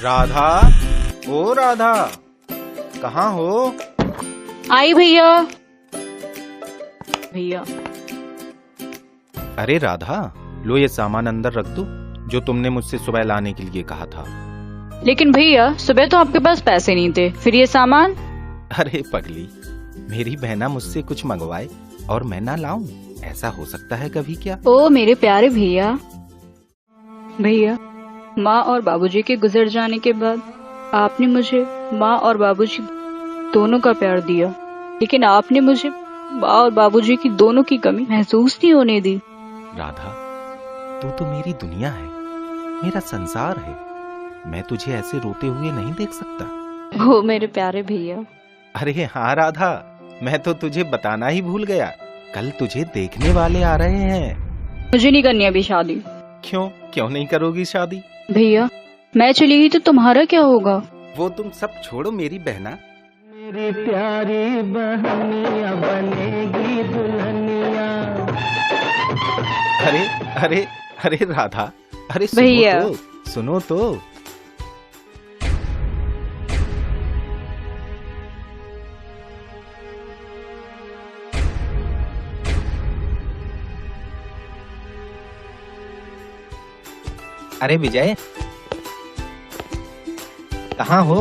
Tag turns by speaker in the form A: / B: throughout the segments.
A: राधा, ओ राधा, कहाँ हो?
B: आई भैया। भैया
A: अरे राधा, लो ये सामान अंदर रख दो जो तुमने मुझसे सुबह लाने के लिए कहा था।
B: लेकिन भैया सुबह तो आपके पास पैसे नहीं थे, फिर ये सामान।
A: अरे पगली, मेरी बहना मुझसे कुछ मंगवाए और मैं ना लाऊं, ऐसा हो सकता है कभी क्या?
B: ओ मेरे प्यारे भैया। भैया, माँ और बाबूजी के गुजर जाने के बाद आपने मुझे माँ और बाबूजी दोनों का प्यार दिया, लेकिन आपने मुझे माँ और बाबूजी की दोनों की कमी महसूस नहीं होने दी।
A: राधा, तू तो मेरी दुनिया है, मेरा संसार है। मैं तुझे ऐसे रोते हुए नहीं देख सकता।
B: ओ मेरे प्यारे भैया।
A: अरे हाँ राधा, मैं तो तुझे बताना ही भूल गया, कल तुझे देखने वाले आ रहे हैं।
B: मुझे नहीं करनी अभी शादी।
A: क्यों नहीं करोगी शादी?
B: भैया मैं चली गई तो तुम्हारा क्या होगा?
A: वो तुम सब छोड़ो मेरी बहना।
C: मेरी प्यारी बहनिया बनेगी दुल्हनिया।
A: अरे अरे अरे राधा, अरे
B: भैया।
A: सुनो तो। अरे विजय, कहाँ हो?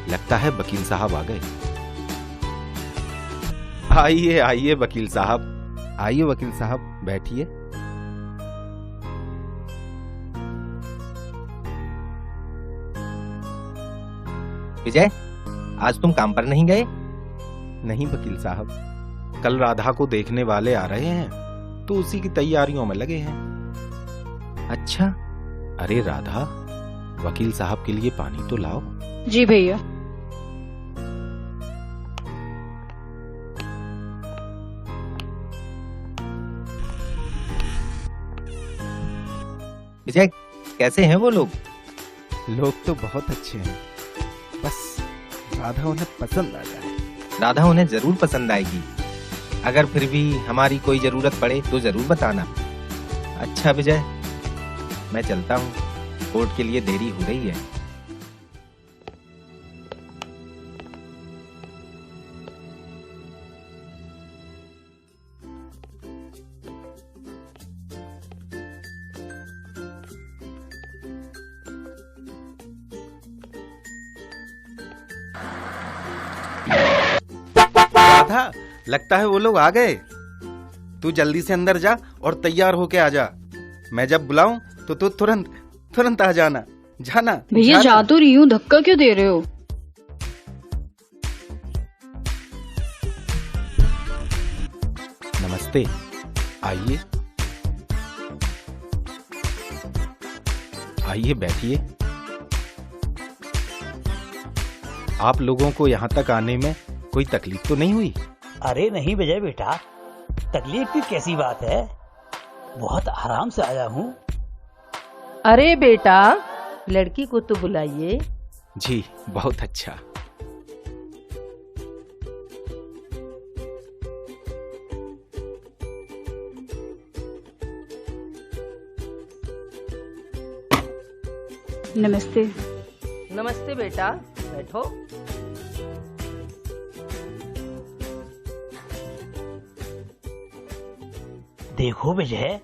A: लगता है वकील साहब आ गए। आइए आइए वकील साहब, आइए वकील साहब, बैठिए। विजय, आज तुम काम पर नहीं गए? नहीं वकील साहब, कल राधा को देखने वाले आ रहे हैं तो उसी की तैयारियों में लगे हैं। अच्छा, अरे राधा, वकील साहब के लिए पानी तो लाओ।
B: जी भैया।
A: विजय, कैसे हैं वो लोग? लोग तो बहुत अच्छे हैं, बस राधा उन्हें पसंद आ जाए। राधा उन्हें जरूर पसंद आएगी। अगर फिर भी हमारी कोई जरूरत पड़े तो जरूर बताना। अच्छा विजय, मैं चलता हूँ, कोर्ट के लिए देरी हो रही है। राधा, लगता है वो लोग आ गए। तू जल्दी से अंदर जा और तैयार होके आ जा। मैं जब बुलाऊं तो तू तुरंत तुरंत आ जाना। जाना
B: भैया, जा तो रही हूँ, धक्का क्यों दे रहे हो?
A: नमस्ते, आइए आइए, बैठिए। आप लोगों को यहाँ तक आने में कोई तकलीफ तो नहीं हुई?
C: अरे नहीं विजय बेटा, तकलीफ की कैसी बात है, बहुत आराम से आया हूँ।
D: अरे बेटा, लड़की को तो बुलाइए।
A: जी बहुत अच्छा।
B: नमस्ते।
D: नमस्ते बेटा, बैठो।
C: देखो विजय,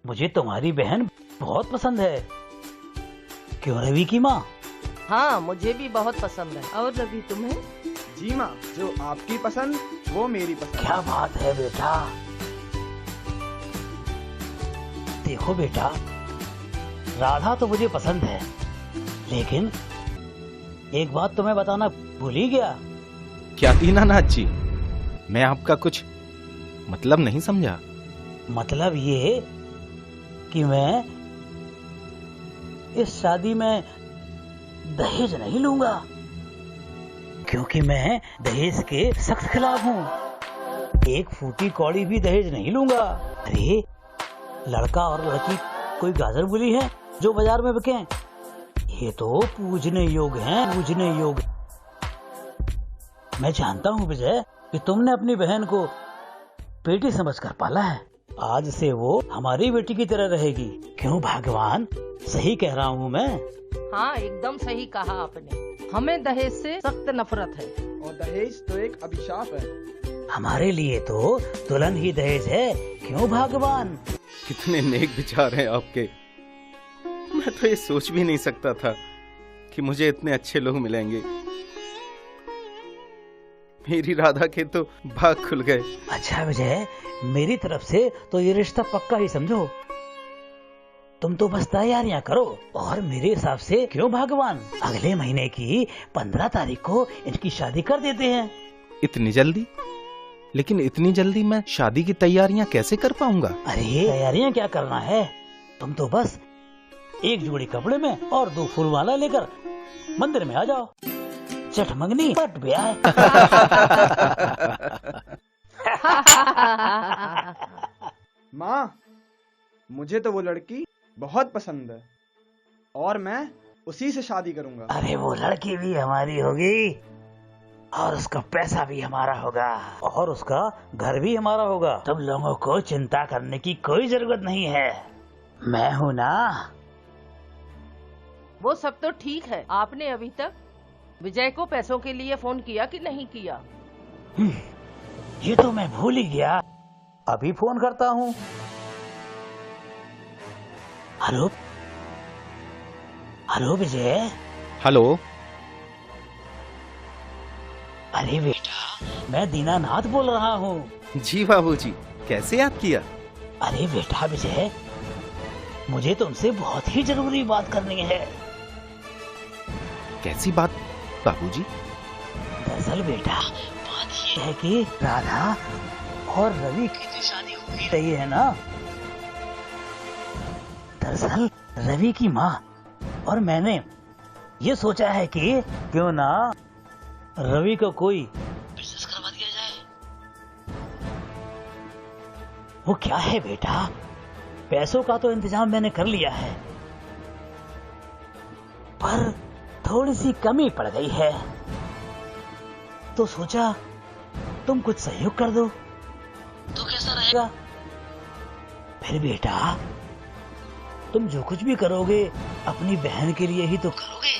C: मुझे तुम्हारी बहन बहुत पसंद है। क्यों रवि की माँ?
D: हाँ, मुझे भी बहुत पसंद है। और रवि, तुम्हें?
E: जी माँ, जो आपकी पसंद वो मेरी पसंद।
C: क्या बात है बेटा। देखो बेटा, राधा तो मुझे पसंद है, लेकिन एक बात तुम्हें बताना भूल ही गया।
A: क्या दीनानाथ जी, मैं आपका कुछ मतलब नहीं समझा।
C: मतलब ये कि मैं इस शादी में दहेज नहीं लूंगा, क्योंकि मैं दहेज के सख्त खिलाफ हूँ। एक फूटी कौड़ी भी दहेज नहीं लूंगा। अरे लड़का और लड़की कोई गाजर मूली है जो बाजार में बिके? ये तो पूजने योग्य हैं, पूजने योग्य। मैं जानता हूँ विजय कि तुमने अपनी बहन को बेटी समझकर पाला है, आज से वो हमारी बेटी की तरह रहेगी। क्यों भगवान, सही कह रहा हूँ मैं?
D: हाँ, एकदम सही कहा आपने। हमें दहेज से सख्त नफरत है।
E: और दहेज तो एक अभिशाप है।
C: हमारे लिए तो दुल्हन ही दहेज है। क्यों भगवान?
A: कितने नेक विचार हैं आपके। मैं तो ये सोच भी नहीं सकता था कि मुझे इतने अच्छे लोग मिलेंगे। मेरी राधा के तो भाग खुल गए।
C: अच्छा विजय, मेरी तरफ से तो ये रिश्ता पक्का ही समझो। तुम तो बस तैयारियां करो। और मेरे हिसाब से क्यों भगवान, अगले महीने की 15 तारीख को इनकी शादी कर देते हैं।
A: इतनी जल्दी? लेकिन इतनी जल्दी मैं शादी की तैयारियां कैसे कर पाऊंगा?
C: अरे तैयारियां क्या करना है, तुम तो बस एक जोड़ी कपड़े में और 2 फूलमाला लेकर मंदिर में आ जाओ। चट मंगनी पट ब्याह।
E: माँ, मुझे तो वो लड़की बहुत पसंद है और मैं उसी से शादी करूंगा।
C: अरे वो लड़की भी हमारी होगी और उसका पैसा भी हमारा होगा और उसका घर भी हमारा होगा। तुम लोगों को चिंता करने की कोई जरूरत नहीं है, मैं हूँ ना।
D: वो सब तो ठीक है। आपने अभी तक विजय को पैसों के लिए फोन किया कि नहीं किया?
C: ये तो मैं भूल ही गया, अभी फोन करता हूँ। हेलो हेलो विजय।
A: हेलो।
C: अरे बेटा, मैं दीनानाथ बोल रहा हूँ।
A: जी बाबूजी, कैसे याद किया?
C: अरे बेटा विजय, मुझे तुमसे बहुत ही जरूरी बात करनी है।
A: कैसी बात बाबूजी?
C: दरअसल बेटा, बात ये है कि राधा और रवि की तो शादी हो ही रही है ना। दरअसल रवि की माँ और मैंने ये सोचा है कि क्यों ना रवि को कोई बिजनेस करवा दिया जाए। वो क्या है बेटा, पैसों का तो इंतजाम मैंने कर लिया है, पर थोड़ी सी कमी पड़ गई है, तो सोचा तुम कुछ सहयोग कर दो तो कैसा रहेगा? फिर बेटा, तुम जो कुछ भी करोगे अपनी बहन के लिए ही तो करोगे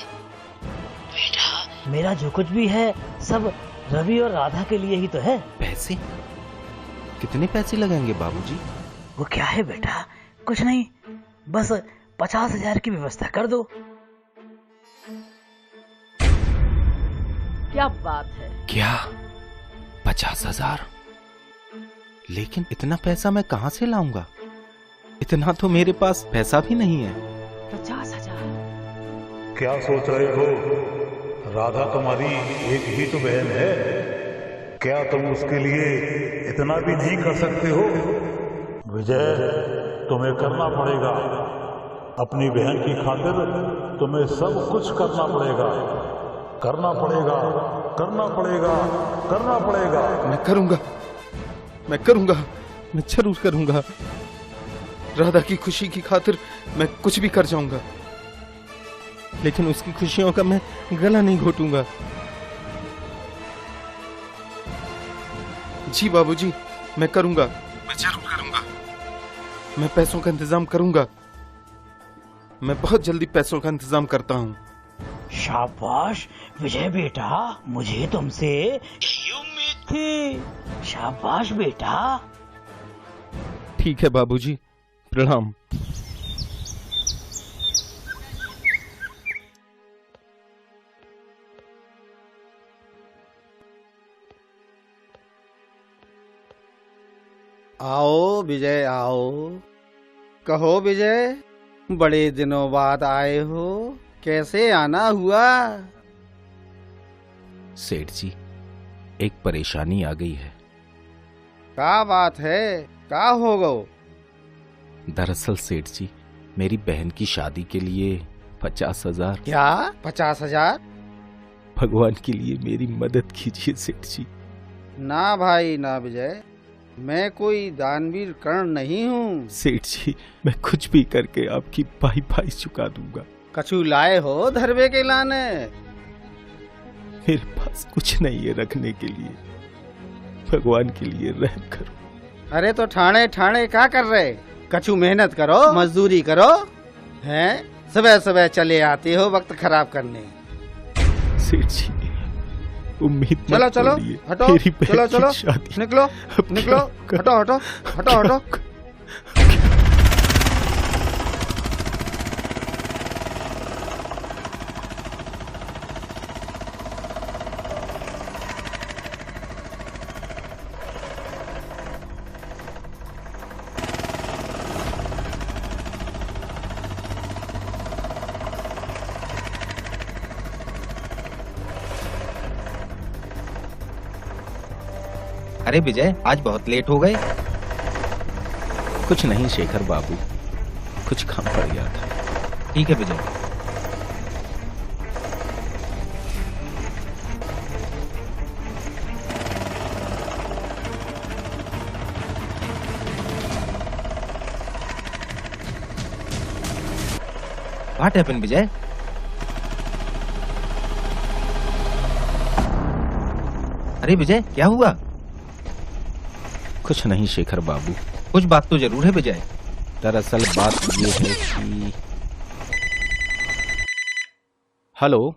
C: बेटा। मेरा जो कुछ भी है सब रवि और राधा के लिए ही तो है।
A: पैसे? कितने पैसे लगेंगे बाबूजी?
C: वो क्या है बेटा, कुछ नहीं, बस 50,000 की व्यवस्था कर दो।
D: क्या बात है?
A: क्या 50,000? लेकिन इतना पैसा मैं कहाँ से लाऊंगा? इतना तो मेरे पास पैसा भी नहीं है।
D: 50,000?
F: क्या सोच रहे हो? राधा तुम्हारी एक ही तो बहन है, क्या तुम उसके लिए इतना भी नहीं कर सकते हो? विजय, तुम्हें करना पड़ेगा, अपनी बहन की खातिर तुम्हें सब कुछ करना पड़ेगा, करना पड़ेगा, करना पड़ेगा, करना पड़ेगा।
A: मैं करूंगा, मैं करूंगा, मैं जरूर करूंगा। राधा की खुशी की खातिर मैं कुछ भी कर जाऊंगा, लेकिन उसकी खुशियों का मैं गला नहीं घोटूंगा। जी बाबूजी, मैं करूंगा, मैं जरूर करूंगा। मैं पैसों का इंतजाम करूंगा, मैं बहुत जल्दी पैसों का इंतजाम करता हूँ।
C: शाबाश विजय बेटा, मुझे तुमसे यही उम्मीद थी। शाबाश बेटा।
A: ठीक है बाबूजी, प्रणाम।
G: आओ विजय, आओ। कहो विजय, बड़े दिनों बाद आए हो, कैसे आना हुआ?
A: सेठ जी, एक परेशानी आ गई है।
G: क्या बात है, क्या हो गो?
A: दरअसल सेठ जी, मेरी बहन की शादी के लिए 50,000।
G: क्या 50,000?
A: भगवान के लिए मेरी मदद कीजिए सेठ जी।
G: ना भाई ना विजय, मैं कोई दानवीर कर्ण नहीं हूँ।
A: सेठ जी, मैं कुछ भी करके आपकी पाई चुका दूंगा।
G: कछु लाए हो धरवे के लाने?
A: मेरे पास कुछ नहीं है रखने के लिए, भगवान के लिए रहम करो।
G: अरे तो ठाणे ठाणे क्या कर रहे? कछु मेहनत करो, मजदूरी करो, हैं? सुबह सुबह चले आते हो वक्त खराब करने।
A: सेठ जी, उम्मीद
G: चलो
A: मत
G: चलो
A: तोड़िए।
G: हटो,
A: मेरी बहन
G: चलो
A: की
G: चलो
A: शादी
G: निकलो निकलो, हटो हटो हटो हटो।
A: अरे विजय, आज बहुत लेट हो गए।
H: कुछ नहीं शेखर बाबू, कुछ काम पड़ गया था।
A: ठीक है विजय। What happened, विजय? अरे विजय, क्या हुआ?
H: कुछ नहीं शेखर बाबू,
A: कुछ बात तो जरूर है विजय।
H: दरअसल बात ये है कि हेलो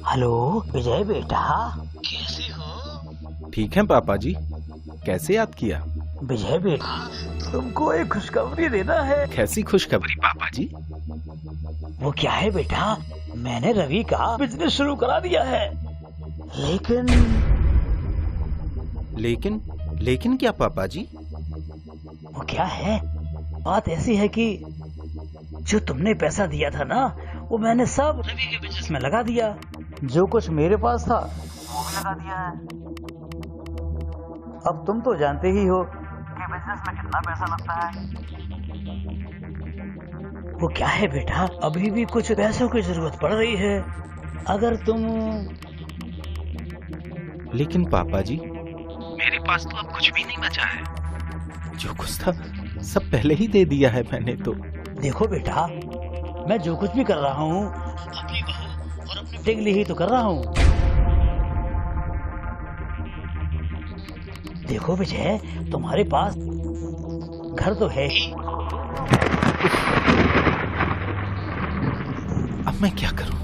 C: हेलो विजय बेटा,
H: ठीक है पापा जी, कैसे याद किया?
C: विजय बेटा तुमको एक खुशखबरी देना है।
H: कैसी खुशखबरी पापा जी?
C: वो क्या है बेटा, मैंने रवि का बिजनेस शुरू करा दिया है।
H: लेकिन क्या पापा जी?
C: वो क्या है, बात ऐसी है कि जो तुमने पैसा दिया था ना, वो मैंने सब रवि के बिजनेस में लगा दिया। जो कुछ मेरे पास था वो भी लगा दिया है। अब तुम तो जानते ही हो कि बिजनेस में कितना पैसा लगता है। वो क्या है बेटा, अभी भी कुछ पैसों की जरूरत पड़ रही है। अगर तुम
H: लेकिन पापा जी, मेरे पास तो अब कुछ भी नहीं बचा है। जो कुछ था सब पहले ही दे दिया है मैंने तो।
C: देखो बेटा, मैं जो कुछ भी कर रहा हूँ अपनी बहू और अपने बेटे के लिए ही तो कर रहा हूँ। देखो विजय, तुम्हारे पास घर तो है ही।
H: अब मैं क्या करूं?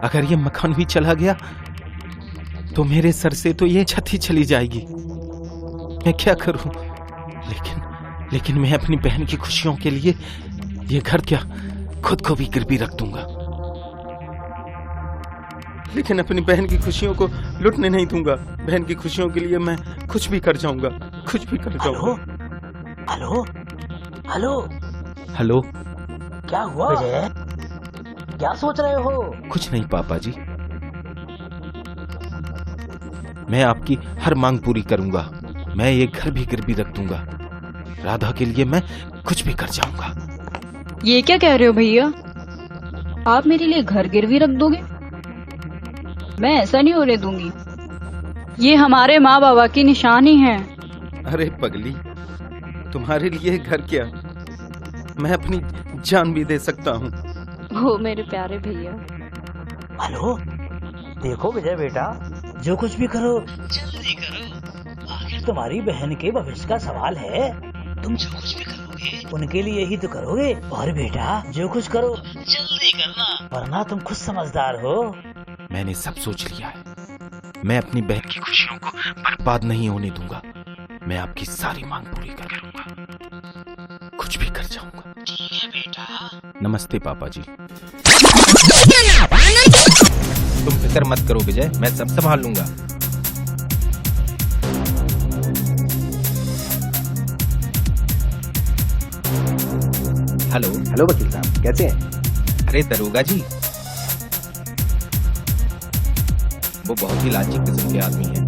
H: अगर ये मकान भी चला गया तो मेरे सर से तो ये छत ही चली जाएगी। मैं क्या करूं? लेकिन मैं अपनी बहन की खुशियों के लिए ये घर क्या, खुद को भी गिरवी रख दूंगा। लेकिन अपनी बहन की खुशियों को लुटने नहीं दूंगा। बहन की खुशियों के लिए मैं कुछ भी कर जाऊंगा। हेलो,
C: क्या हुआ विजय, क्या सोच रहे हो?
H: कुछ नहीं पापा जी, मैं आपकी हर मांग पूरी करूंगा। मैं ये घर भी गिरवी रख दूंगा। राधा के लिए मैं कुछ भी कर जाऊंगा।
B: ये क्या कह रहे हो भैया? आप मेरे लिए घर गिरवी रख दोगे? मैं ऐसा नहीं होने दूंगी। ये हमारे माँ बाबा की निशानी है।
H: अरे पगली, तुम्हारे लिए घर क्या, मैं अपनी जान भी दे सकता हूँ।
B: ओ मेरे प्यारे भैया।
C: हेलो, देखो विजय बेटा, जो कुछ भी करो जल्दी करो। आखिर तुम्हारी बहन के भविष्य का सवाल है। तुम जो कुछ भी करोगे उनके लिए ही तो करोगे। और बेटा जो कुछ करो जल्दी करना, वरना तुम खुद समझदार हो।
H: मैंने सब सोच लिया है। मैं अपनी बहन की खुशियों को बर्बाद नहीं होने दूंगा। मैं आपकी सारी मांग पूरी कर लूंगा। कुछ भी कर जाऊंगा।
C: ठीक है बेटा।
H: नमस्ते पापा जी।
A: तुम फिक्र मत करो विजय, मैं सब संभाल लूंगा। हेलो
I: वकील साहब, कैसे हैं?
A: अरे दरोगा जी, वो बहुत ही लालची किस्म के आदमी हैं।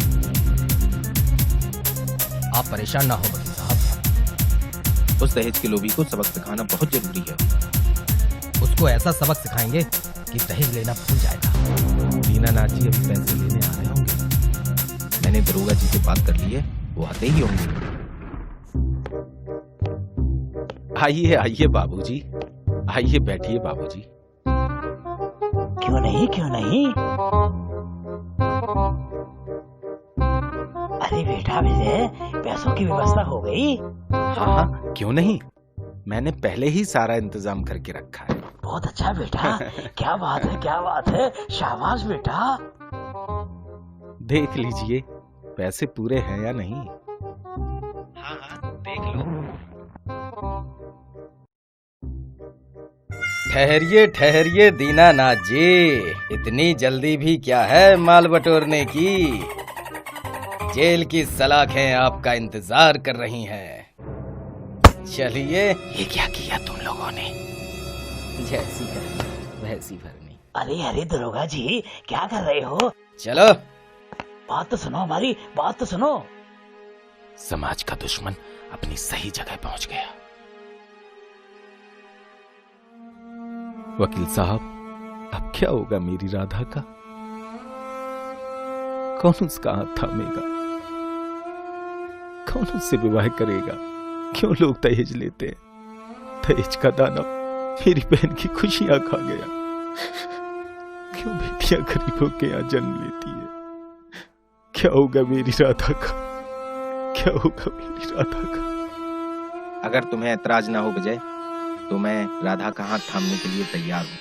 I: आप परेशान ना हो वकील साहब,
A: उस दहेज के लोभी को सबक सिखाना बहुत जरूरी है।
I: उसको ऐसा सबक सिखाएंगे कि दहेज लेना भूल जाएगा।
A: दीनानाथ जी अभी पैसे लेने आ रहे होंगे। मैंने दरोगा जी से बात कर ली है, वो आते ही होंगे।
H: आइए बाबूजी, आइए बैठिए बाबूजी।
C: क्यों नहीं बेटा विजय, पैसों की व्यवस्था हो गई?
H: हाँ हाँ, क्यों नहीं, मैंने पहले ही सारा इंतजाम करके रखा है।
C: बहुत अच्छा बेटा, क्या बात है, क्या बात है, शाबाश बेटा।
H: देख लीजिए पैसे पूरे हैं या नहीं। हाँ हाँ, देख लो।
I: ठहरिए ठहरिए दीनानाथ जी, इतनी जल्दी भी क्या है माल बटोरने की। जेल की सलाखें आपका इंतजार कर रही हैं। चलिए।
H: ये क्या किया तुम लोगों ने?
I: जैसी करनी वैसी भरनी।
C: अरे अरे दरोगा जी, क्या कर रहे हो?
I: चलो
C: बात तो सुनो, हमारी बात तो सुनो।
H: समाज का दुश्मन अपनी सही जगह पहुंच गया। वकील साहब, अब क्या होगा मेरी राधा का? कौन उसका हाथ थामेगा? कौन उससे विवाह करेगा? क्यों लोग दहेज लेते हैं? दहेज का दाना मेरी बहन की खुशियां खा गया। क्यों बेटियां गरीबों के यहाँ जन्म लेती है? क्या होगा मेरी राधा का? क्या होगा मेरी राधा का?
A: अगर तुम्हें ऐतराज ना हो विजय, तो मैं राधा का हाथ थामने के लिए तैयार हूँ।